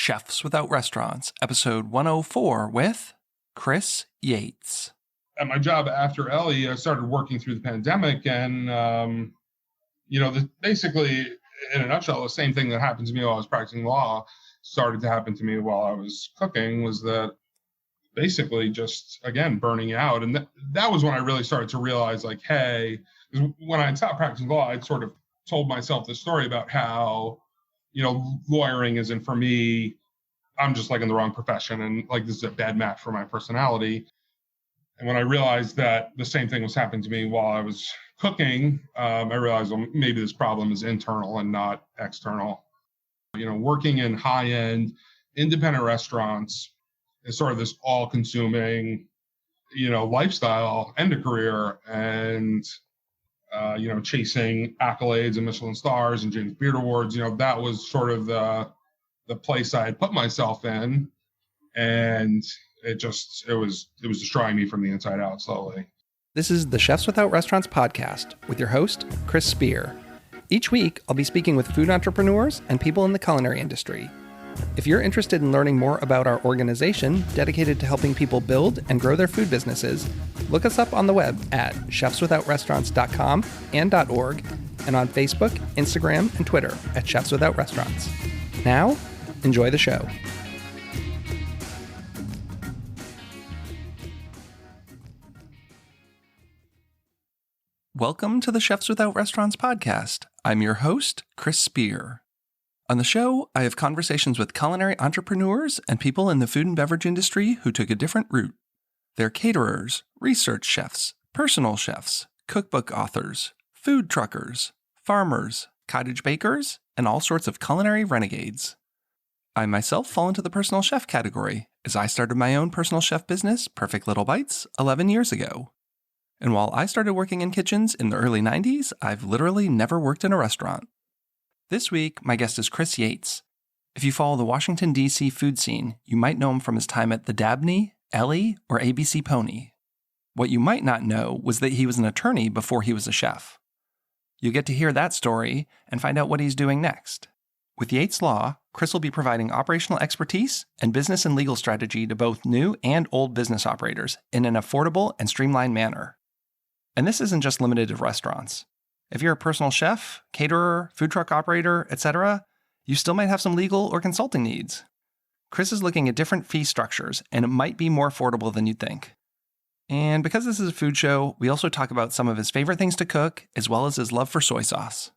Chefs Without Restaurants, episode 104 with Chris Yates. At my job after Elle, I started working through the pandemic, and basically, in a nutshell, the same thing that happened to me while I was practicing law started to happen to me while I was cooking. Was that basically just, again, burning out, and that was when I really started to realize, like, hey, when I stopped practicing law, I'd sort of told myself this story about how, lawyering isn't for me. I'm just like in the wrong profession, and like this is a bad match for my personality. And when I realized that the same thing was happening to me while I was cooking, I realized, well, maybe this problem is internal and not external. Working in high-end independent restaurants is sort of this all-consuming, lifestyle and a career, and chasing accolades and Michelin stars and James Beard awards. That was sort of the place I had put myself in, and it was destroying me from the inside out slowly. This is the Chefs Without Restaurants podcast with your host, Chris Spear. Each week, I'll be speaking with food entrepreneurs and people in the culinary industry. If you're interested in learning more about our organization dedicated to helping people build and grow their food businesses, look us up on the web at chefswithoutrestaurants.com and .org, and on Facebook, Instagram, and Twitter at Chefs Without Restaurants. Now, enjoy the show. Welcome to the Chefs Without Restaurants podcast. I'm your host, Chris Spear. On the show, I have conversations with culinary entrepreneurs and people in the food and beverage industry who took a different route. They're caterers, research chefs, personal chefs, cookbook authors, food truckers, farmers, cottage bakers, and all sorts of culinary renegades. I myself fall into the personal chef category, as I started my own personal chef business, Perfect Little Bites, 11 years ago. And while I started working in kitchens in the early 90s, I've literally never worked in a restaurant. This week, my guest is Chris Yates. If you follow the Washington, D.C. food scene, you might know him from his time at the Dabney, Elle, or ABC Pony. What you might not know was that he was an attorney before he was a chef. You'll get to hear that story and find out what he's doing next. With Yates Law, Chris will be providing operational expertise and business and legal strategy to both new and old business operators in an affordable and streamlined manner. And this isn't just limited to restaurants. If you're a personal chef, caterer, food truck operator, etc., you still might have some legal or consulting needs. Chris is looking at different fee structures, and it might be more affordable than you'd think. And because this is a food show, we also talk about some of his favorite things to cook, as well as his love for soy sauce.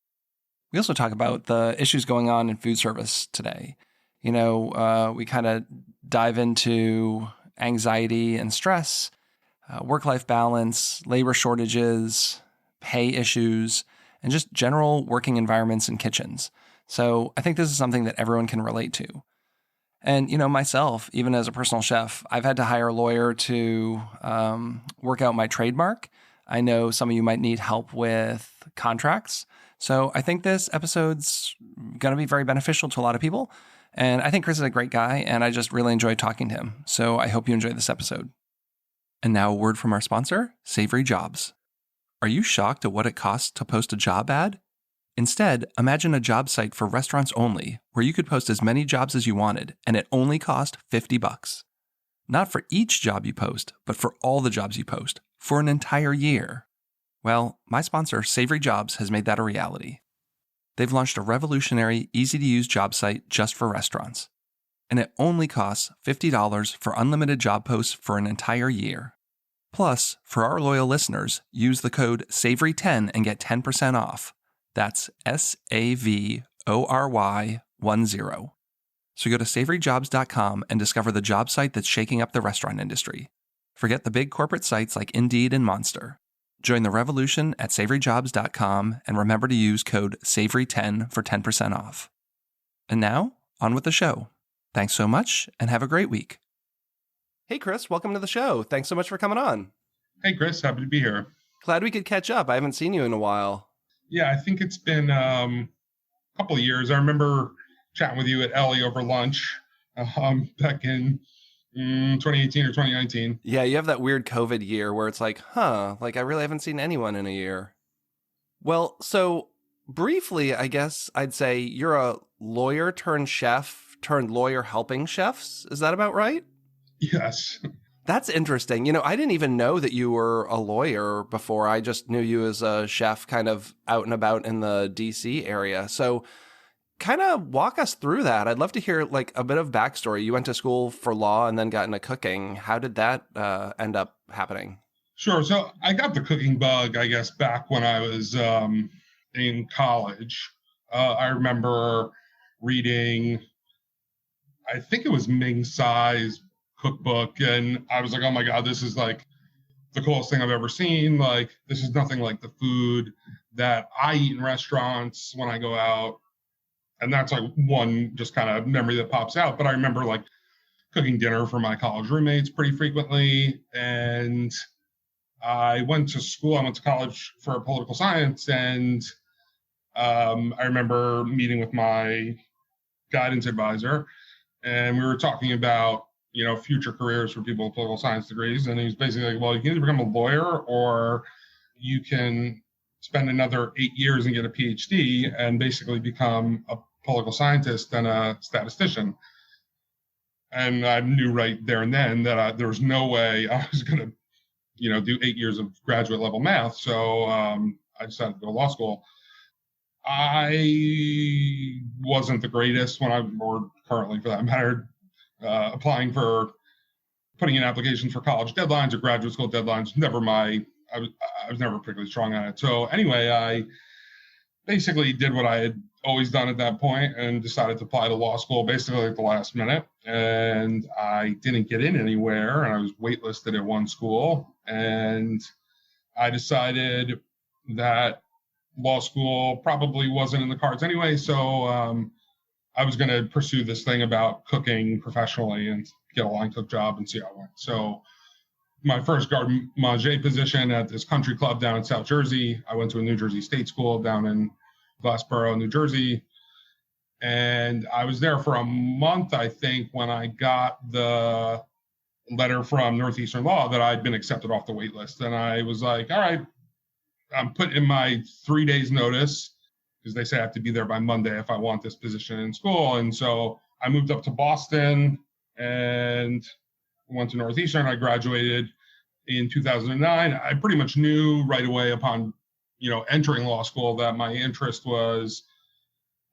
We also talk about the issues going on in food service today. We kind of dive into anxiety and stress, work-life balance, labor shortages, pay issues, and just general working environments in kitchens. So I think this is something that everyone can relate to. And, myself, even as a personal chef, I've had to hire a lawyer to work out my trademark. I know some of you might need help with contracts. So I think this episode's going to be very beneficial to a lot of people. And I think Chris is a great guy, and I just really enjoyed talking to him. So I hope you enjoy this episode. And now a word from our sponsor, Savory Jobs. Are you shocked at what it costs to post a job ad? Instead, imagine a job site for restaurants only, where you could post as many jobs as you wanted, and it only cost $50. Not for each job you post, but for all the jobs you post, for an entire year. Well, my sponsor, Savory Jobs, has made that a reality. They've launched a revolutionary, easy-to-use job site just for restaurants. And it only costs $50 for unlimited job posts for an entire year. Plus, for our loyal listeners, use the code SAVORY10 and get 10% off. That's SAVORY10. So go to savoryjobs.com and discover the job site that's shaking up the restaurant industry. Forget the big corporate sites like Indeed and Monster. Join the revolution at savoryjobs.com and remember to use code SAVORY10 for 10% off. And now, on with the show. Thanks so much, and have a great week. Hey, Chris, welcome to the show. Thanks so much for coming on. Hey, Chris, happy to be here. Glad we could catch up. I haven't seen you in a while. Yeah, I think it's been a couple of years. I remember chatting with you at Elle over lunch back in 2018 or 2019. Yeah, you have that weird COVID year where it's like, I really haven't seen anyone in a year. Well, so briefly, I guess I'd say you're a lawyer turned chef turned lawyer helping chefs. Is that about right? Yes. That's interesting. I didn't even know that you were a lawyer before. I just knew you as a chef kind of out and about in the DC area. So kind of walk us through that. I'd love to hear like a bit of backstory. You went to school for law and then got into cooking. How did that end up happening? Sure. So I got the cooking bug, I guess, back when I was in college. I remember reading, I think it was Ming Tsai's cookbook, and I was like, oh my God, this is like the coolest thing I've ever seen. Like, this is nothing like the food that I eat in restaurants when I go out. And that's like one just kind of memory that pops out. But I remember like cooking dinner for my college roommates pretty frequently. And I went to college for political science. And I remember meeting with my guidance advisor, and we were talking about, future careers for people with political science degrees. And he was basically like, well, you can either become a lawyer or you can spend another 8 years and get a PhD and basically become a political scientist and a statistician. And I knew right there and then that there was no way I was going to, do 8 years of graduate level math. So I decided to go to law school. I wasn't the greatest when or currently for that matter, putting in applications for college deadlines or graduate school deadlines. I was never particularly strong on it. So anyway, I basically did what I had always done at that point and decided to apply to law school basically at the last minute. And I didn't get in anywhere, and I was waitlisted at one school. And I decided that law school probably wasn't in the cards anyway. So I was going to pursue this thing about cooking professionally and get a line cook job and see how it went. So my first garde manger position at this country club down in South Jersey, I went to a New Jersey state school down in Glassboro, New Jersey. And I was there for a month, I think, when I got the letter from Northeastern Law that I'd been accepted off the wait list. And I was like, all right, I'm putting in my 3 days notice, because they say I have to be there by Monday if I want this position in school. And so I moved up to Boston and went to Northeastern. I graduated in 2009. I pretty much knew right away upon, entering law school that my interest was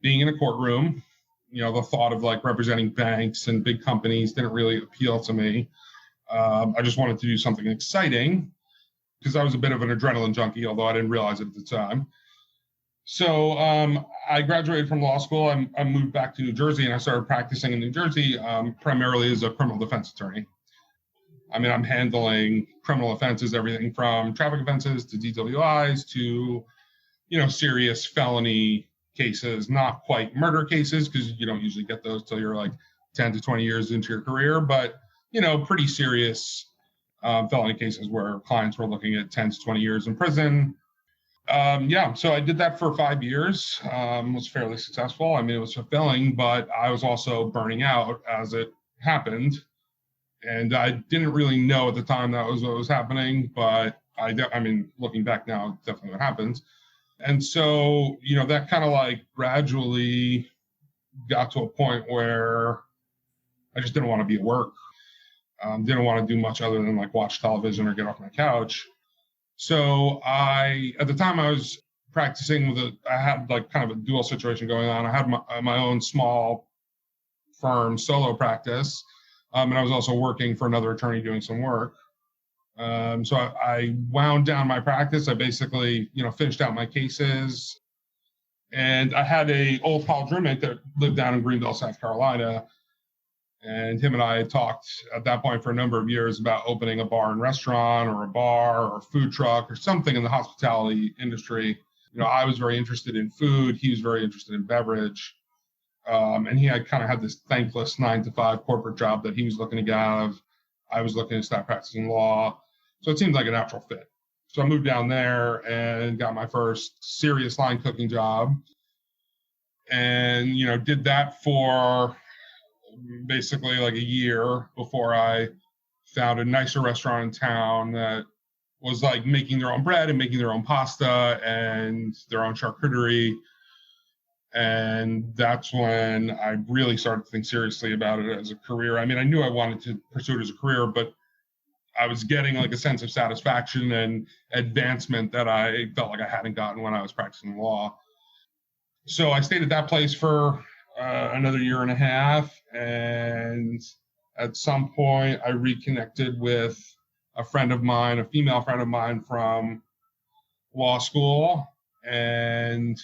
being in a courtroom. The thought of like representing banks and big companies didn't really appeal to me. I just wanted to do something exciting because I was a bit of an adrenaline junkie, although I didn't realize it at the time. So I graduated from law school. I moved back to New Jersey, and I started practicing in New Jersey, primarily as a criminal defense attorney. I mean, I'm handling criminal offenses, everything from traffic offenses to DWIs to, serious felony cases, not quite murder cases, because you don't usually get those till you're like 10 to 20 years into your career, but, pretty serious felony cases where clients were looking at 10 to 20 years in prison. So I did that for 5 years, was fairly successful. I mean, it was fulfilling, but I was also burning out as it happened. And I didn't really know at the time that was what was happening, but looking back now, it's definitely what happens. And so, that kind of like gradually got to a point where I just didn't want to be at work. Didn't want to do much other than like watch television or get off my couch. So at the time I was practicing I had like kind of a dual situation going on. I had my own small firm solo practice. And I was also working for another attorney doing some work. So I wound down my practice. I basically, finished out my cases. And I had an old college roommate that lived down in Greenville, South Carolina. And him and I had talked at that point for a number of years about opening a bar and restaurant or a bar or a food truck or something in the hospitality industry. I was very interested in food. He was very interested in beverage. And he had kind of had this thankless 9-to-5 corporate job that he was looking to get out of. I was looking to start practicing law. So it seemed like a natural fit. So I moved down there and got my first serious line cooking job. And, did that for basically like a year before I found a nicer restaurant in town that was like making their own bread and making their own pasta and their own charcuterie. And that's when I really started to think seriously about it as a career. I mean, I knew I wanted to pursue it as a career, but I was getting like a sense of satisfaction and advancement that I felt like I hadn't gotten when I was practicing law. So I stayed at that place for another year and a half. And at some point, I reconnected with a friend of mine, a female friend of mine from law school. And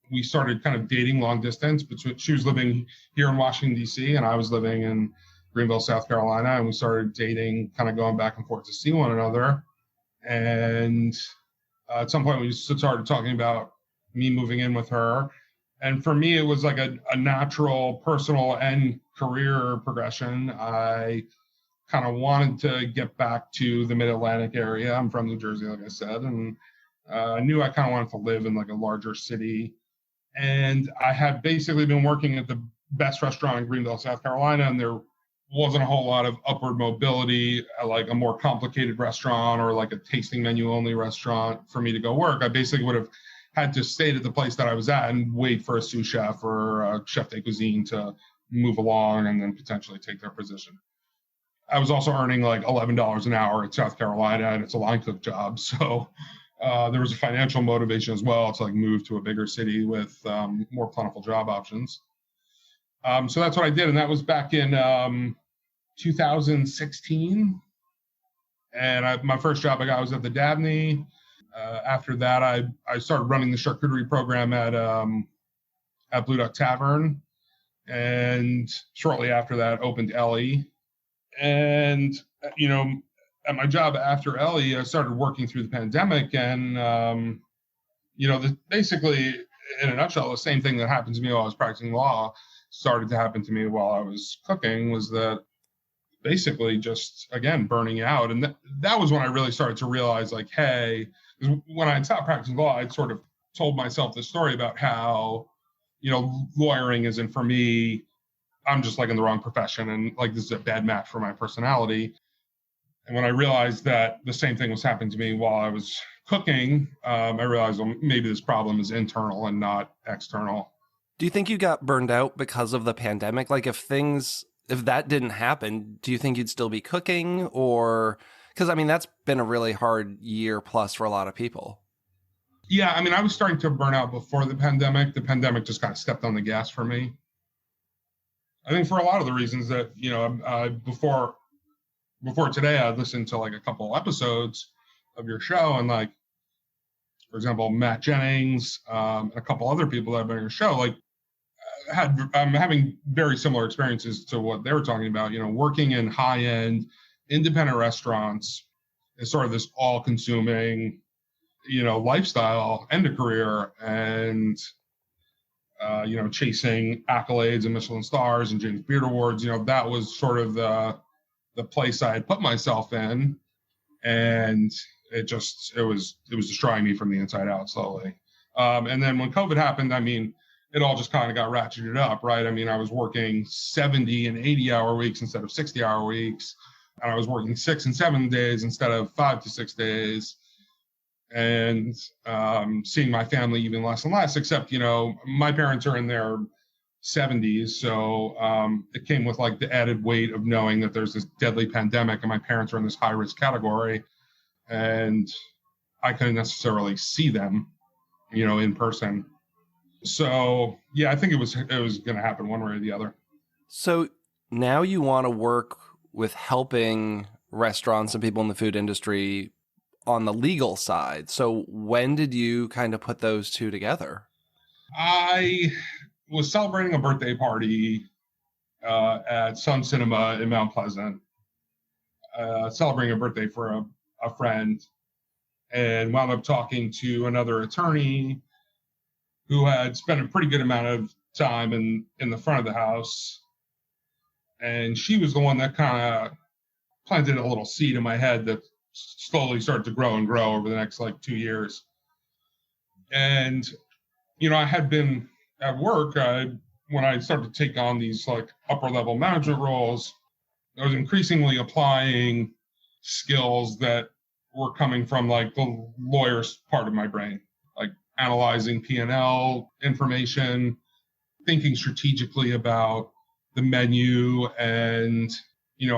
we started kind of dating long distance. She was living here in Washington, D.C., and I was living in Greenville, South Carolina. And we started dating, kind of going back and forth to see one another. And at some point, we started talking about me moving in with her. And for me, it was like a natural personal and career progression. I kind of wanted to get back to the Mid-Atlantic area. I'm from New Jersey, like I said, and I knew I kind of wanted to live in like a larger city. And I had basically been working at the best restaurant in Greenville, South Carolina, and there wasn't a whole lot of upward mobility at like a more complicated restaurant or like a tasting menu only restaurant for me to go work. I basically would have had to stay at the place that I was at and wait for a sous chef or a chef de cuisine to move along and then potentially take their position. I was also earning like $11 an hour at South Carolina, and it's a line cook job. So there was a financial motivation as well to like move to a bigger city with more plentiful job options. So that's what I did. And that was back in 2016. And my first job I got was at the Dabney. After that, I started running the charcuterie program at Blue Duck Tavern. And shortly after that, opened Elle. And, you know, at my job after Elle, I started working through the pandemic. And, you know, basically, in a nutshell, the same thing that happened to me while I was practicing law started to happen to me while I was cooking, was that basically just, again, burning out. And that was when I really started to realize, like, hey, when I stopped practicing law, I'd sort of told myself this story about how, you know, lawyering isn't for me. I'm just like in the wrong profession, and like this is a bad match for my personality. And when I realized that the same thing was happening to me while I was cooking, I realized, well, maybe this problem is internal and not external. Do you think you got burned out because of the pandemic? Like if that didn't happen, do you think you'd still be cooking? Or, because I mean, that's been a really hard year plus for a lot of people. Yeah, I mean, I was starting to burn out before the pandemic. The pandemic just kind of stepped on the gas for me. I think for a lot of the reasons that, you know, before today, I listened to like a couple episodes of your show, and like, for example, Matt Jennings, and a couple other people that have been on your show, like, I'm having very similar experiences to what they were talking about. You know, working in high-end independent restaurants is sort of this all-consuming, you know, lifestyle and a career, and you know, chasing accolades and Michelin stars and James Beard awards. You know, that was sort of the place I had put myself in, and it was destroying me from the inside out slowly. And then when COVID happened, I mean, it all just kind of got ratcheted up, right? I mean, I was working 70 and 80-hour weeks instead of 60-hour weeks, and I was working 6 and 7 days instead of 5 to 6 days, and seeing my family even less and less, except, you know, my parents are in their 70s, so it came with like the added weight of knowing that there's this deadly pandemic and my parents are in this high-risk category, and I couldn't necessarily see them, you know, in person. So yeah, I think it was going to happen one way or the other. So now you want to work with helping restaurants and people in the food industry on the legal side. So when did you kind of put those two together? I was celebrating a birthday party at Sun Cinema in Mount Pleasant, celebrating a birthday for a friend, and wound up talking to another attorney who had spent a pretty good amount of time in the front of the house. And she was the one that kind of planted a little seed in my head that slowly started to grow and grow over the next like 2 years. And, you know, I had been at work, when I started to take on these like upper level management roles, I was increasingly applying skills that were coming from like the lawyer's part of my brain. Like analyzing P&L information, thinking strategically about the menu and,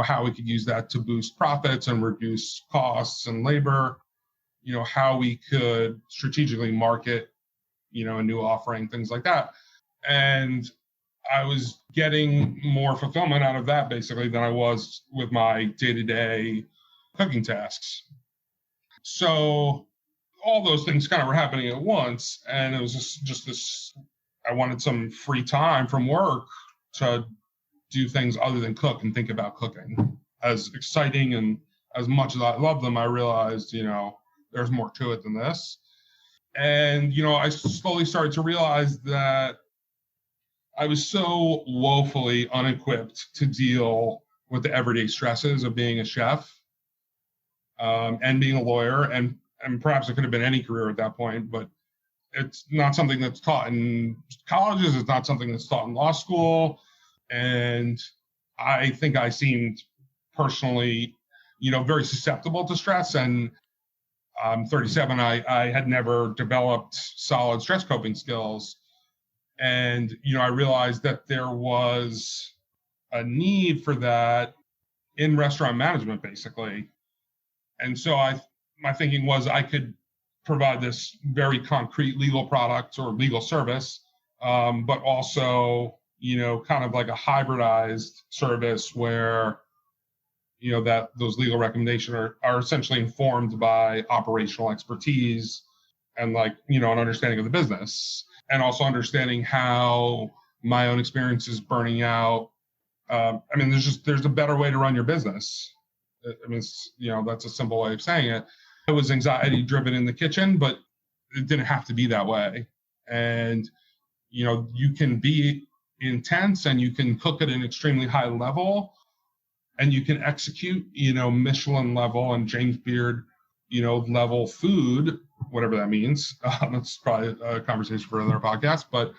how we could use that to boost profits and reduce costs and labor, how we could strategically market, a new offering, things like that. And I was getting more fulfillment out of that basically than I was with my day-to-day cooking tasks. So all those things kind of were happening at once. And it was just this, I wanted some free time from work to do things other than cook and think about cooking. As exciting and as much as I love them, I realized, there's more to it than this. And, I slowly started to realize that I was so woefully unequipped to deal with the everyday stresses of being a chef and being a lawyer. And perhaps it could have been any career at that point, but it's not something that's taught in colleges. It's not something that's taught in law school. And I think I seemed personally, very susceptible to stress. And I'm 37. I had never developed solid stress coping skills. And, I realized that there was a need for that in restaurant management, basically. And so my thinking was I could provide this very concrete legal product or legal service, but also, kind of like a hybridized service where, that those legal recommendations are essentially informed by operational expertise and an understanding of the business, and also understanding how my own experiences burning out. There's a better way to run your business. That's a simple way of saying it. I was anxiety driven in the kitchen, but it didn't have to be that way. And, you can be intense and you can cook at an extremely high level and you can execute, Michelin level and James Beard, level food, whatever that means. That's probably a conversation for another podcast, but,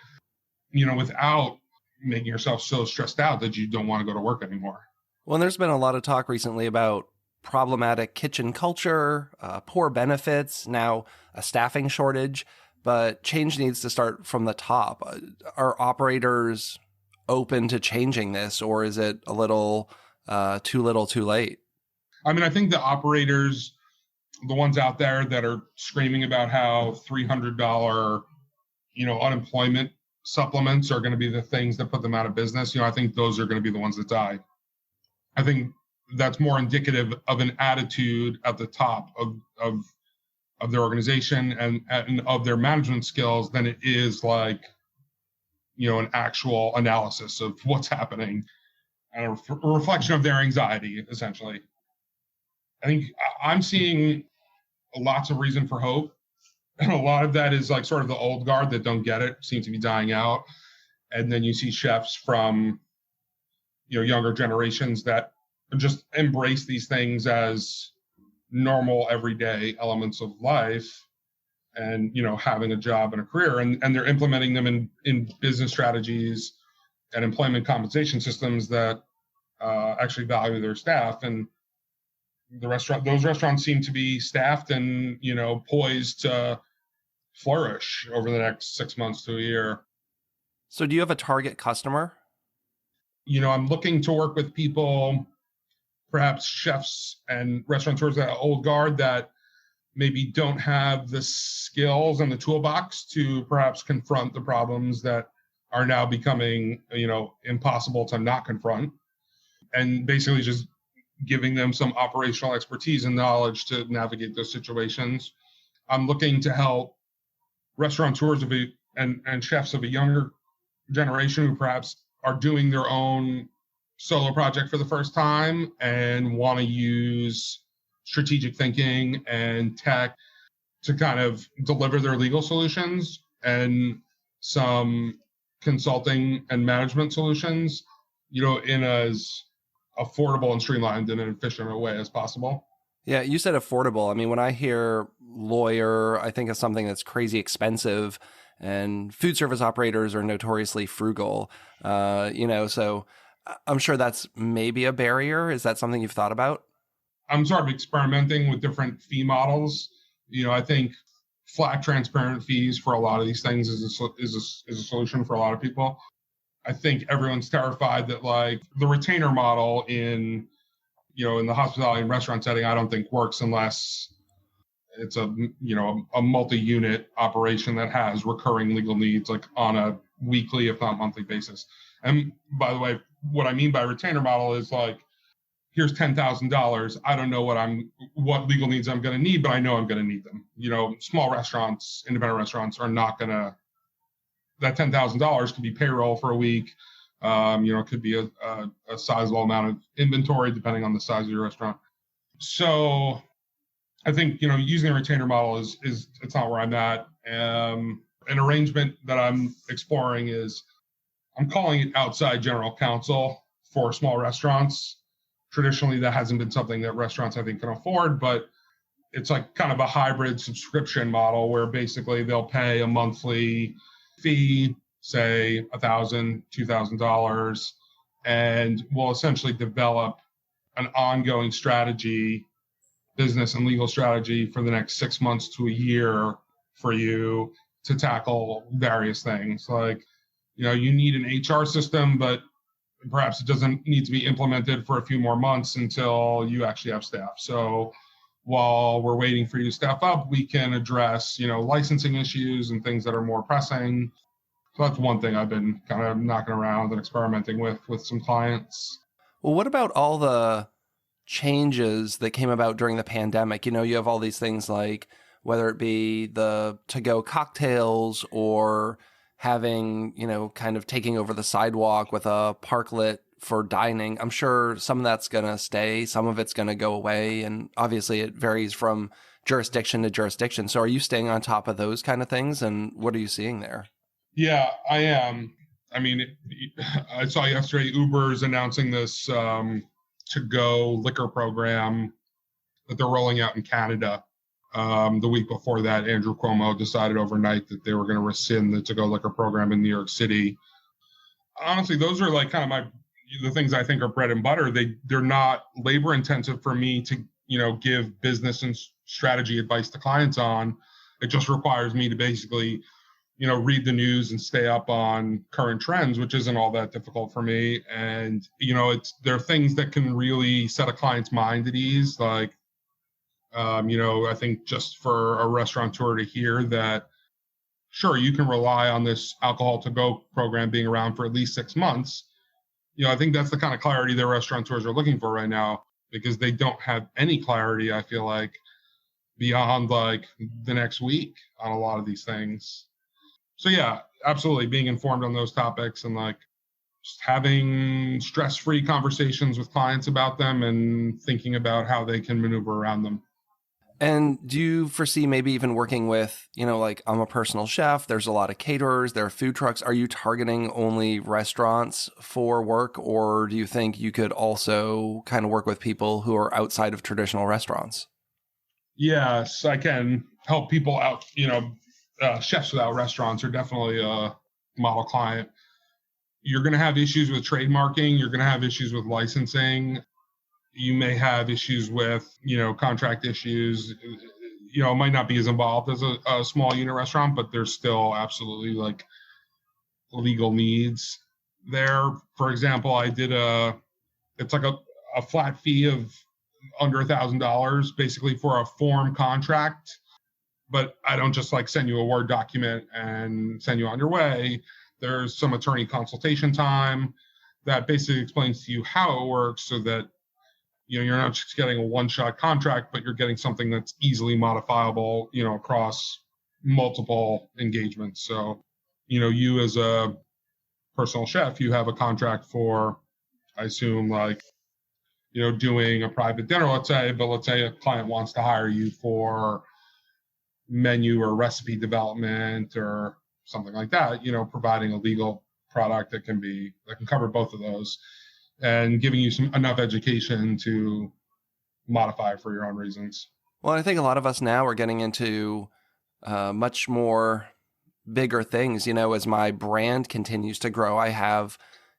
without making yourself so stressed out that you don't want to go to work anymore. Well, there's been a lot of talk recently about problematic kitchen culture, poor benefits, now a staffing shortage, but change needs to start from the top. Are operators open to changing this, or is it a little too little too late? I think the operators, the ones out there that are screaming about how $300, unemployment supplements are going to be the things that put them out of business, I think those are going to be the ones that die. I think that's more indicative of an attitude at the top of their organization and of their management skills than it is an actual analysis of what's happening and a reflection of their anxiety, essentially. I think I'm seeing lots of reason for hope. And a lot of that is sort of the old guard that don't get it, seem to be dying out. And then you see chefs from, younger generations that just embrace these things as normal, everyday elements of life and, having a job and a career. And they're implementing them in business strategies and employment compensation systems that actually value their staff. And those restaurants seem to be staffed and, poised to flourish over the next 6 months to a year. So do you have a target customer? I'm looking to work with people, perhaps chefs and restaurateurs that are old guard that maybe don't have the skills and the toolbox to perhaps confront the problems that are now becoming, impossible to not confront, and basically just giving them some operational expertise and knowledge to navigate those situations. I'm looking to help restaurateurs and chefs of a younger generation who perhaps are doing their own solo project for the first time and want to use strategic thinking and tech to kind of deliver their legal solutions and some consulting and management solutions, in as affordable and streamlined and an efficient a way as possible. Yeah, you said affordable. When I hear lawyer, I think of something that's crazy expensive, and food service operators are notoriously frugal, so I'm sure that's maybe a barrier. Is that something you've thought about? I'm sort of experimenting with different fee models. I think flat, transparent fees for a lot of these things is a solution for a lot of people. I think everyone's terrified that like the retainer model in the hospitality and restaurant setting, I don't think works unless it's a multi-unit operation that has recurring legal needs like on a weekly, if not monthly basis. And by the way, what I mean by retainer model is like, here's $10,000. I don't know what legal needs I'm going to need, but I know I'm going to need them. Small restaurants, independent restaurants are not going to, that $10,000 could be payroll for a week. It could be a sizable amount of inventory depending on the size of your restaurant. So I think, using a retainer model is it's not where I'm at. An arrangement that I'm exploring is I'm calling it outside general counsel for small restaurants. Traditionally, that hasn't been something that restaurants, I think, can afford, but it's like kind of a hybrid subscription model where basically they'll pay a monthly fee, say $1,000, $2,000, and we'll essentially develop an ongoing strategy, business and legal strategy for the next 6 months to a year for you to tackle various things. Like, you need an HR system, but perhaps it doesn't need to be implemented for a few more months until you actually have staff. So while we're waiting for you to staff up, we can address, licensing issues and things that are more pressing. So that's one thing I've been kind of knocking around and experimenting with some clients. Well, what about all the changes that came about during the pandemic? You have all these things like whether it be the to-go cocktails or having, kind of taking over the sidewalk with a parklet for dining. I'm sure some of that's going to stay, some of it's going to go away, and obviously it varies from jurisdiction to jurisdiction. So are you staying on top of those kind of things, and what are you seeing there? Yeah, I am. I mean, I saw yesterday Uber's announcing this to-go liquor program that they're rolling out in Canada. The week before that, Andrew Cuomo decided overnight that they were going to rescind the to-go liquor program in New York City. Honestly, those are like kind of the things I think are bread and butter. They're not labor intensive for me to, give business and strategy advice to clients on. It just requires me to basically, read the news and stay up on current trends, which isn't all that difficult for me. And, there are things that can really set a client's mind at ease. Like, I think just for a restaurateur to hear that, sure, you can rely on this alcohol to go program being around for at least 6 months. I think that's the kind of clarity that restaurateurs are looking for right now, because they don't have any clarity, I feel like, beyond like the next week on a lot of these things. So yeah, absolutely being informed on those topics and like just having stress-free conversations with clients about them and thinking about how they can maneuver around them. And do you foresee maybe even working with, like I'm a personal chef, there's a lot of caterers, there are food trucks. Are you targeting only restaurants for work, or do you think you could also kind of work with people who are outside of traditional restaurants? Yes, I can help people out. Chefs without restaurants are definitely a model client. You're going to have issues with trademarking. You're going to have issues with licensing. You may have issues with, contract issues. It might not be as involved as a small unit restaurant, but there's still absolutely like legal needs there. For example, I did it's like a flat fee of under $1,000 basically for a form contract, but I don't just like send you a Word document and send you on your way. There's some attorney consultation time that basically explains to you how it works so that you're not just getting a one-shot contract, but you're getting something that's easily modifiable, across multiple engagements. So, you as a personal chef, you have a contract for, I assume, like, doing a private dinner, let's say, but let's say a client wants to hire you for menu or recipe development or something like that, providing a legal product that can cover both of those, and giving you enough education to modify for your own reasons. Well, I think a lot of us now are getting into much more bigger things. As my brand continues to grow, I have,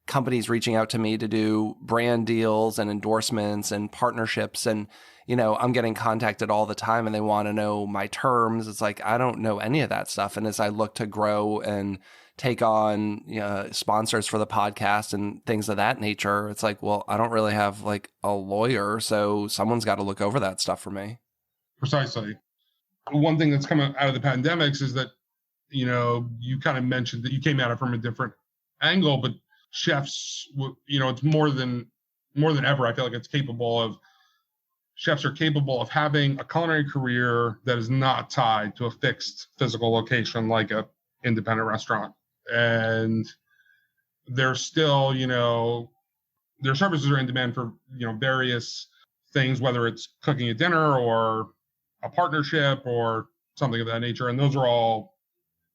companies reaching out to me to do brand deals and endorsements and partnerships. And, I'm getting contacted all the time and they want to know my terms. It's like, I don't know any of that stuff. And as I look to grow and take on sponsors for the podcast and things of that nature, it's like, well, I don't really have like a lawyer. So someone's got to look over that stuff for me. Precisely. One thing that's come out of the pandemics is that, you kind of mentioned that you came at it from a different angle, but chefs, it's more than ever. I feel like chefs are capable of having a culinary career that is not tied to a fixed physical location like a independent restaurant. And they're still, their services are in demand for, various things, whether it's cooking a dinner or a partnership or something of that nature. And those are all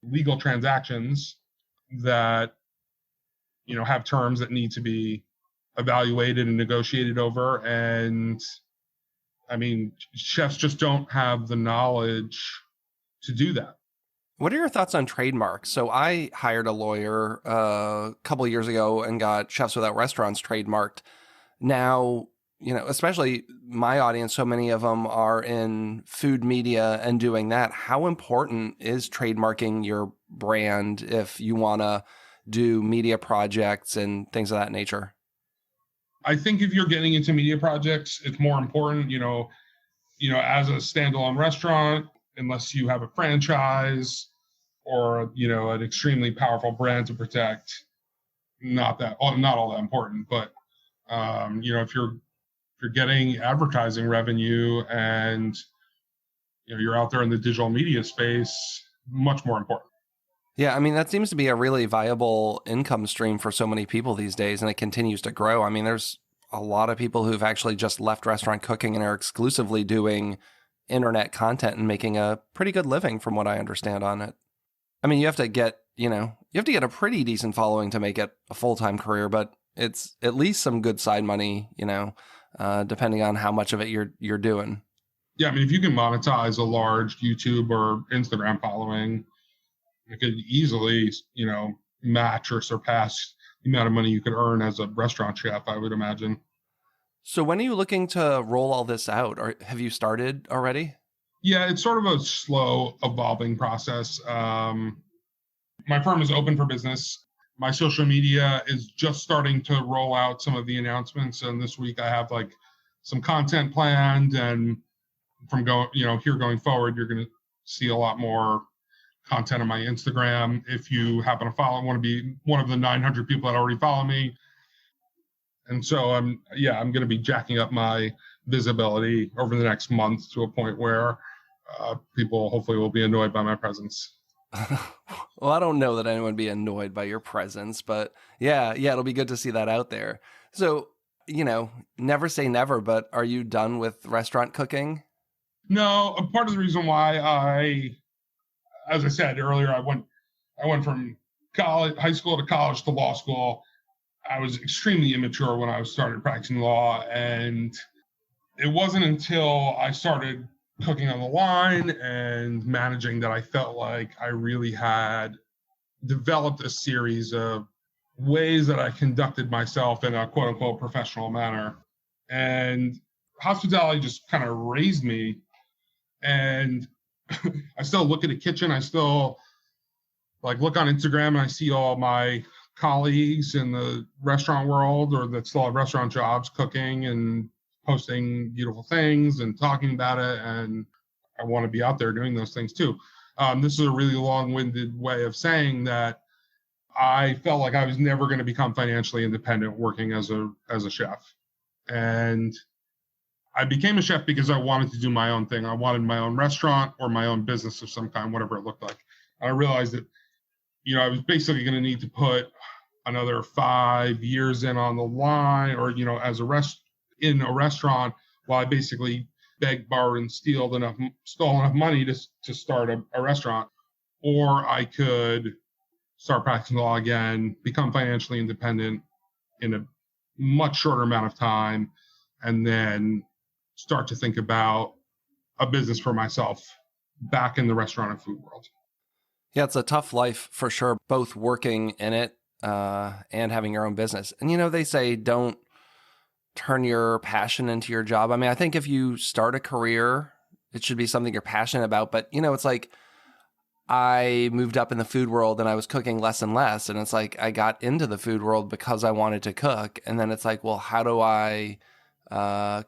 legal transactions that, have terms that need to be evaluated and negotiated over. And I mean, chefs just don't have the knowledge to do that. What are your thoughts on trademarks? So I hired a lawyer a couple of years ago and got Chefs Without Restaurants trademarked. Now, especially my audience, so many of them are in food media and doing that. How important is trademarking your brand if you want to do media projects and things of that nature? I think if you're getting into media projects, it's more important, as a standalone restaurant, unless you have a franchise or, an extremely powerful brand to protect, not all that important. But, if you're getting advertising revenue and, you're out there in the digital media space, much more important. Yeah, I mean, that seems to be a really viable income stream for so many people these days, and it continues to grow. I mean, there's a lot of people who've actually just left restaurant cooking and are exclusively doing internet content and making a pretty good living from what I understand on it. I mean, you have to get a pretty decent following to make it a full-time career, but it's at least some good side money, depending on how much of it you're doing. Yeah, I mean, if you can monetize a large YouTube or Instagram following, it could easily, match or surpass the amount of money you could earn as a restaurant chef, I would imagine. So when are you looking to roll all this out? Or have you started already? Yeah, it's sort of a slow evolving process. My firm is open for business. My social media is just starting to roll out some of the announcements. And this week I have like some content planned, and from going forward, you're going to see a lot more content on my Instagram. If you happen to want to be one of the 900 people that already follow me. And so I'm going to be jacking up my visibility over the next month to a point where people hopefully will be annoyed by my presence. Well, I don't know that anyone would be annoyed by your presence, but yeah, it'll be good to see that out there. So, never say never, but are you done with restaurant cooking? No, part of the reason why as I said earlier, I went from high school to college to law school. I was extremely immature when I started practicing law, and it wasn't until I started cooking on the line and managing that I felt like I really had developed a series of ways that I conducted myself in a quote unquote professional manner. And hospitality just kind of raised me. And I still look at a kitchen. I still look on Instagram and I see all my colleagues in the restaurant world or that still have restaurant jobs cooking and posting beautiful things and talking about it. And I want to be out there doing those things too. This is a really long-winded way of saying that I felt like I was never going to become financially independent working as a chef. And I became a chef because I wanted to do my own thing. I wanted my own restaurant or my own business of some kind, whatever it looked like. And I realized that, I was basically going to need to put another 5 years in on the line or, as in a restaurant while I basically begged, borrowed, and stole enough money to start a restaurant. Or I could start practicing law again, become financially independent in a much shorter amount of time, and then start to think about a business for myself back in the restaurant and food world. Yeah, it's a tough life for sure, both working in it and having your own business. And, they say don't turn your passion into your job. I mean, I think if you start a career, it should be something you're passionate about. But, it's like I moved up in the food world and I was cooking less and less. And it's like I got into the food world because I wanted to cook. And then it's like, well, how do I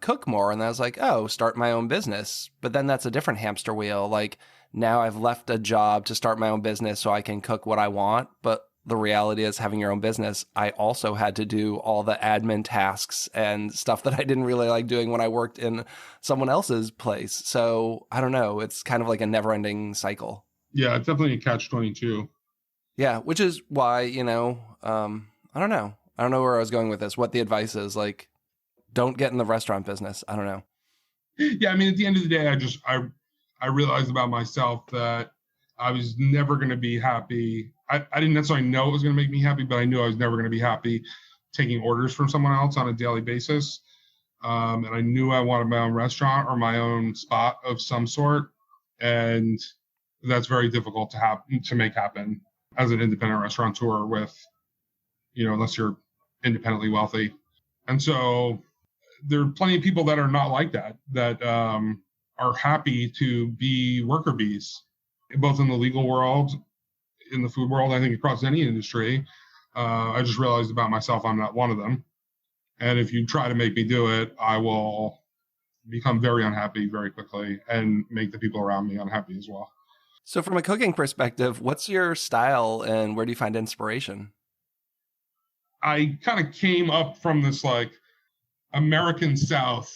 cook more? And I was like, oh, start my own business. But then that's a different hamster wheel. Like now I've left a job to start my own business so I can cook what I want. But the reality is, having your own business, I also had to do all the admin tasks and stuff that I didn't really like doing when I worked in someone else's place. So I don't know. It's kind of like a never-ending cycle. Yeah, it's definitely a catch-22. Yeah, which is why, I don't know. I don't know where I was going with this, what the advice is. Like, don't get in the restaurant business. I don't know. Yeah, I mean, at the end of the day, I realized about myself that I was never going to be happy. I didn't necessarily know it was going to make me happy, but I knew I was never going to be happy taking orders from someone else on a daily basis. And I knew I wanted my own restaurant or my own spot of some sort. And that's very difficult to make happen as an independent restaurateur with, unless you're independently wealthy. And so there are plenty of people that are not like that are happy to be worker bees, both in the legal world, in the food world, I think across any industry. I just realized about myself, I'm not one of them. And if you try to make me do it, I will become very unhappy very quickly and make the people around me unhappy as well. So from a cooking perspective, what's your style and where do you find inspiration? I kind of came up from this like American South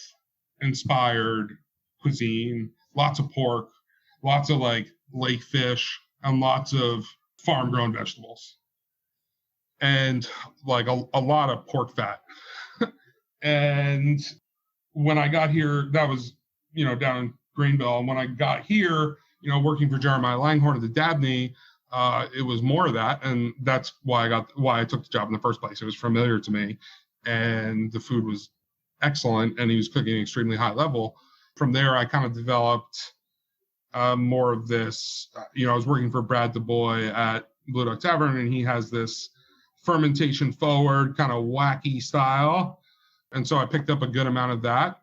inspired cuisine, lots of pork, lots of like lake fish, and lots of farm grown vegetables, and like a lot of pork fat. And when I got here, that was, down in Greenville. And when I got here, working for Jeremiah Langhorne at the Dabney, it was more of that. And that's why I took the job in the first place. It was familiar to me and the food was excellent and he was cooking at an extremely high level. From there, I kind of developed more of this, I was working for Brad DuBois at Blue Duck Tavern, and he has this fermentation forward kind of wacky style. And so I picked up a good amount of that.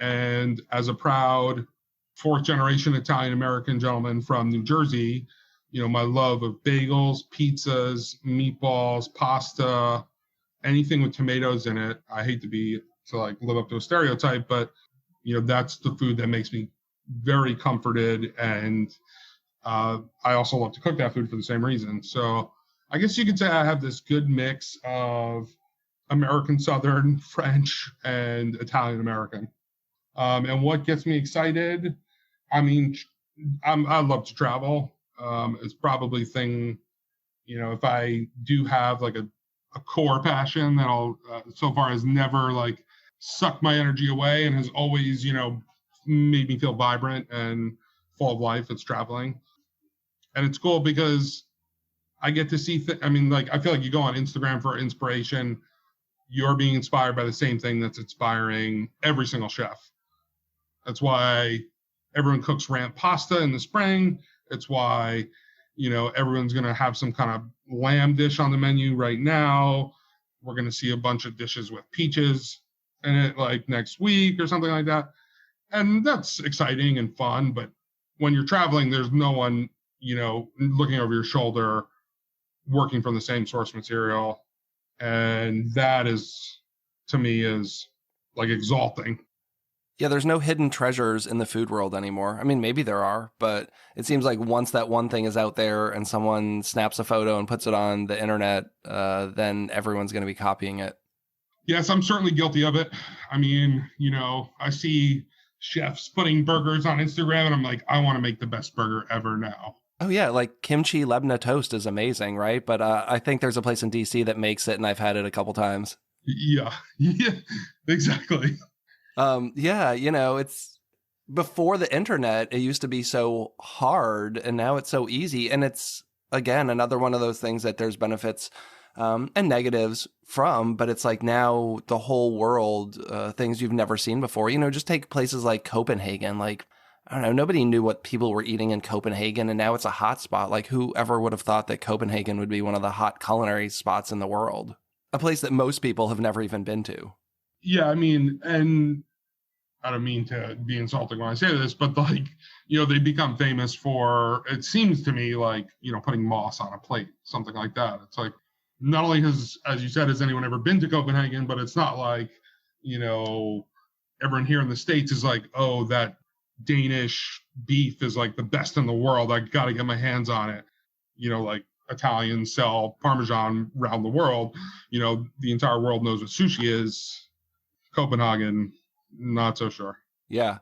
And as a proud fourth generation Italian-American gentleman from New Jersey, my love of bagels, pizzas, meatballs, pasta, anything with tomatoes in it. I hate to live up to a stereotype, but that's the food that makes me very comforted. And I also love to cook that food for the same reason. So I guess you could say I have this good mix of American Southern, French, and Italian American. And what gets me excited? I mean, I love to travel. It's probably thing, if I do have like a core passion that so far has never like sucked my energy away and has always, made me feel vibrant and full of life, it's traveling. And it's cool because I get to see, I feel like you go on Instagram for inspiration, you're being inspired by the same thing that's inspiring every single chef. That's why everyone cooks ramp pasta in the spring. It's why, everyone's going to have some kind of lamb dish on the menu right now. We're going to see a bunch of dishes with peaches in it like next week or something like that. And that's exciting and fun. But when you're traveling, there's no one, looking over your shoulder, working from the same source material. And that is, to me, is like exalting. Yeah, there's no hidden treasures in the food world anymore. I mean, maybe there are, but it seems like once that one thing is out there and someone snaps a photo and puts it on the internet, then everyone's going to be copying it. Yes, I'm certainly guilty of it. I mean, I see chefs putting burgers on Instagram and I'm like, I want to make the best burger ever now. Oh, yeah, like kimchi Lebna toast is amazing, right? But I think there's a place in DC that makes it and I've had it a couple times. Yeah, exactly. It's before the internet, it used to be so hard and now it's so easy. And it's, again, another one of those things that there's benefits and negatives from, but it's like now the whole world, things you've never seen before, just take places like Copenhagen. Like I don't know, nobody knew what people were eating in Copenhagen, and now it's a hot spot. Like, whoever would have thought that Copenhagen would be one of the hot culinary spots in the world? A place that most people have never even been to. Yeah, I mean, and I don't mean to be insulting when I say this, but like, they become famous for, it seems to me like, putting moss on a plate, something like that. It's like, not only has, as you said, has anyone ever been to Copenhagen, but it's not like, everyone here in the States is like, oh, that Danish beef is like the best in the world. I got to get my hands on it. Like Italians sell Parmesan around the world. The entire world knows what sushi is. Copenhagen, not so sure. Yeah.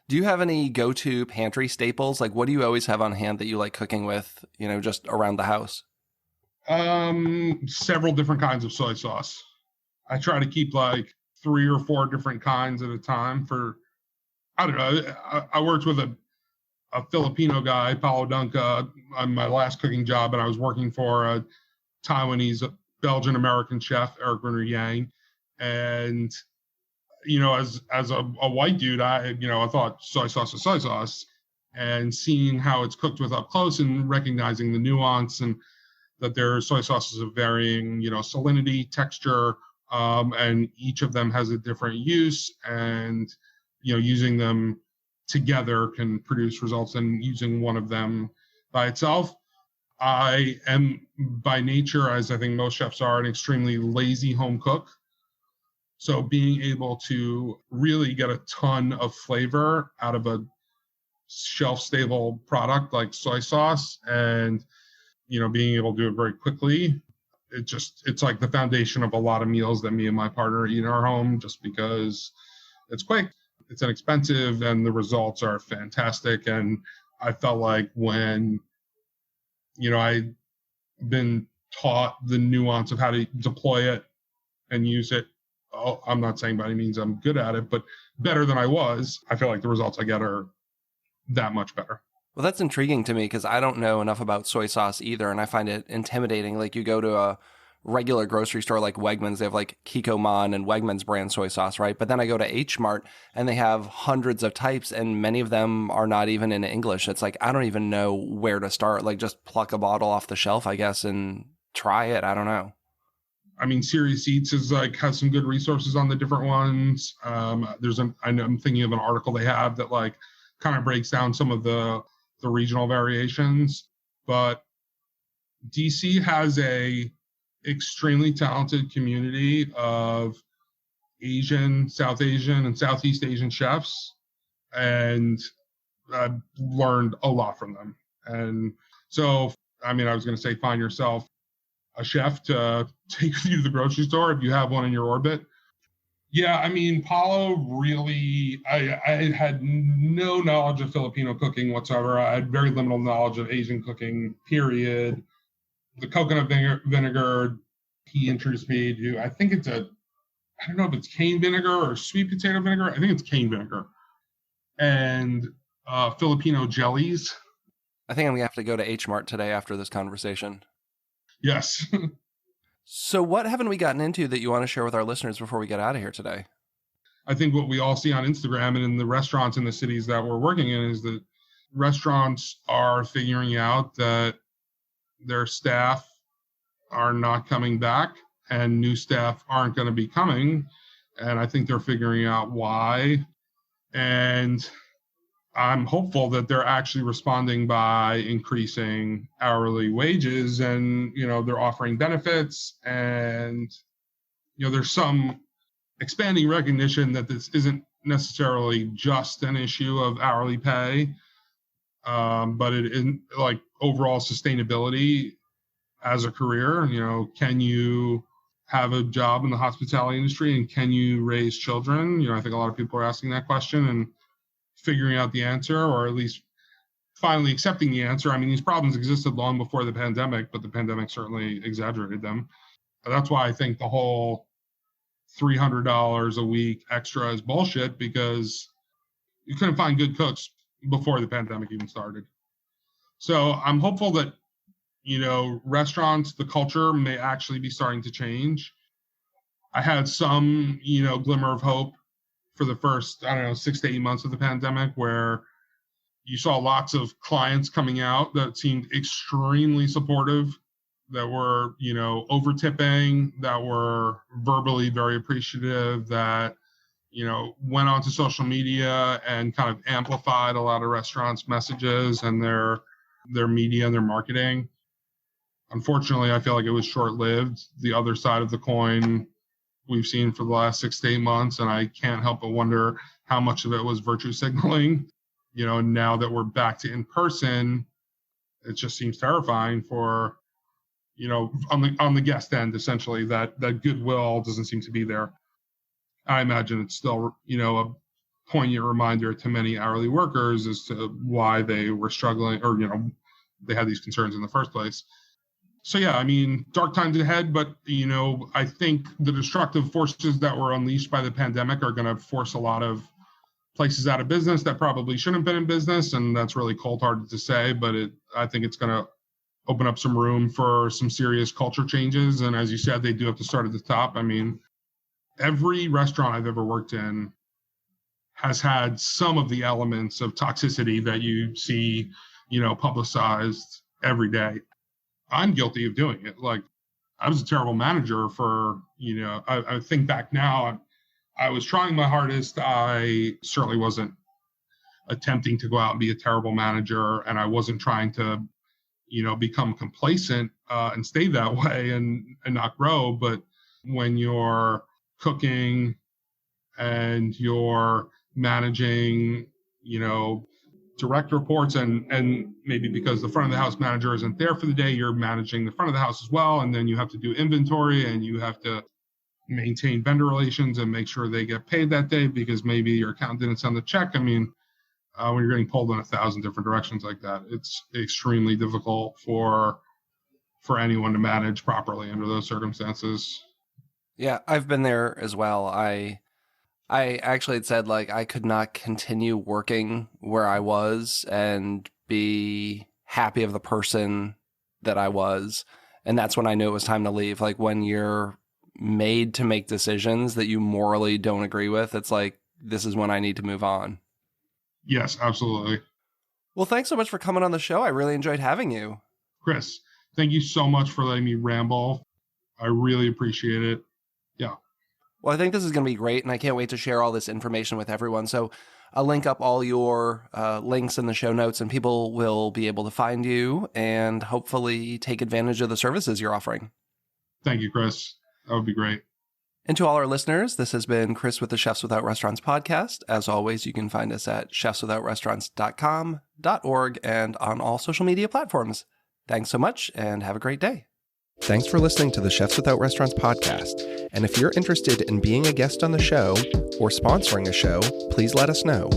Do you have any go-to pantry staples? Like, what do you always have on hand that you like cooking with, just around the house? Several different kinds of soy sauce. I try to keep like 3 or 4 different kinds at a time for, I don't know. I worked with a Filipino guy, Paulo Dunca, on my last cooking job, and I was working for a Taiwanese Belgian-American chef, Eric Renner Yang. And, as a white dude, I thought soy sauce is soy sauce. And seeing how it's cooked with up close and recognizing the nuance and that there are soy sauces of varying, salinity, texture, and each of them has a different use, and using them together can produce results, and using one of them by itself. I am by nature, as I think most chefs are, an extremely lazy home cook. So being able to really get a ton of flavor out of a shelf-stable product like soy sauce, and being able to do it very quickly, it's like the foundation of a lot of meals that me and my partner eat in our home, just because it's quick, it's inexpensive, and the results are fantastic. And I felt like when, I'd been taught the nuance of how to deploy it and use it, I'm not saying by any means I'm good at it, but better than I was, I feel like the results I get are that much better. Well, that's intriguing to me because I don't know enough about soy sauce either, and I find it intimidating. Like, you go to a regular grocery store like Wegmans, they have like Kikkoman and Wegmans brand soy sauce, right? But then I go to H Mart and they have hundreds of types, and many of them are not even in English. It's like, I don't even know where to start. Like, just pluck a bottle off the shelf, I guess, and try it. I don't know. I mean, Serious Eats has some good resources on the different ones. I'm thinking of an article they have that like kind of breaks down some of the regional variations. But DC has a extremely talented community of Asian, South Asian, and Southeast Asian chefs, and I've learned a lot from them. And so, I mean, I was going to say, find yourself a chef to take you to the grocery store if you have one in your orbit. Yeah, I mean, Paulo really, I had no knowledge of Filipino cooking whatsoever. I had very limited knowledge of Asian cooking, period. The coconut vinegar, he introduced me to, I don't know if it's cane vinegar or sweet potato vinegar. I think it's cane vinegar. And Filipino jellies. I think I'm going to have to go to H Mart today after this conversation. Yes. So what haven't we gotten into that you want to share with our listeners before we get out of here today? I think what we all see on Instagram and in the restaurants in the cities that we're working in is that restaurants are figuring out that their staff are not coming back and new staff aren't going to be coming. And I think they're figuring out why. And I'm hopeful that they're actually responding by increasing hourly wages, and, they're offering benefits, and, there's some expanding recognition that this isn't necessarily just an issue of hourly pay, but it is like overall sustainability as a career. Can you have a job in the hospitality industry, and can you raise children? I think a lot of people are asking that question and figuring out the answer, or at least finally accepting the answer. I mean, these problems existed long before the pandemic, but the pandemic certainly exaggerated them. That's why I think the whole $300 a week extra is bullshit, because you couldn't find good cooks before the pandemic even started. So I'm hopeful that, restaurants, the culture may actually be starting to change. I had some, glimmer of hope for the first, 6 to 8 months of the pandemic, where, You saw lots of clients coming out that seemed extremely supportive, that were, over tipping, that were verbally very appreciative, that, went onto social media and kind of amplified a lot of restaurants' messages and their media and their marketing. Unfortunately, I feel like it was short-lived. The other side of the coin we've seen for the last 6 to 8 months, and I can't help but wonder how much of it was virtue signaling. Now that we're back to in person, it just seems terrifying for, on the guest end, essentially, that goodwill doesn't seem to be there. I imagine it's still, a poignant reminder to many hourly workers as to why they were struggling or, they had these concerns in the first place. So, yeah, I mean, dark times ahead, but, I think the destructive forces that were unleashed by the pandemic are going to force a lot of places out of business that probably shouldn't have been in business. And that's really cold-hearted to say, but I think it's going to open up some room for some serious culture changes. And as you said, they do have to start at the top. I mean, every restaurant I've ever worked in has had some of the elements of toxicity that you see, publicized every day. I'm guilty of doing it. Like, I was a terrible manager for, I think back now, I was trying my hardest. I certainly wasn't attempting to go out and be a terrible manager, and I wasn't trying to, become complacent and stay that way and not grow. But when you're cooking and you're managing, direct reports and maybe because the front of the house manager isn't there for the day, you're managing the front of the house as well. And then you have to do inventory and you have to maintain vendor relations and make sure they get paid that day because maybe your accountant didn't send the check. I mean, when you're getting pulled in 1,000 different directions like that, it's extremely difficult for anyone to manage properly under those circumstances. Yeah, I've been there as well. I actually had said, like, I could not continue working where I was and be happy of the person that I was. And that's when I knew it was time to leave. Like, when you're made to make decisions that you morally don't agree with, it's like, this is when I need to move on. Yes, absolutely. Well, thanks so much for coming on the show. I really enjoyed having you. Chris, thank you so much for letting me ramble. I really appreciate it. Yeah. Well, I think this is going to be great, and I can't wait to share all this information with everyone. So I'll link up all your links in the show notes, and people will be able to find you and hopefully take advantage of the services you're offering. Thank you, Chris. That would be great. And to all our listeners, this has been Chris with the Chefs Without Restaurants podcast. As always, you can find us at chefswithoutrestaurants.com.org and on all social media platforms. Thanks so much, and have a great day. Thanks for listening to the Chefs Without Restaurants podcast. And if you're interested in being a guest on the show or sponsoring a show, please let us know.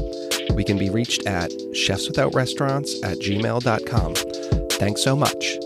We can be reached at chefswithoutrestaurants@gmail.com. Thanks so much.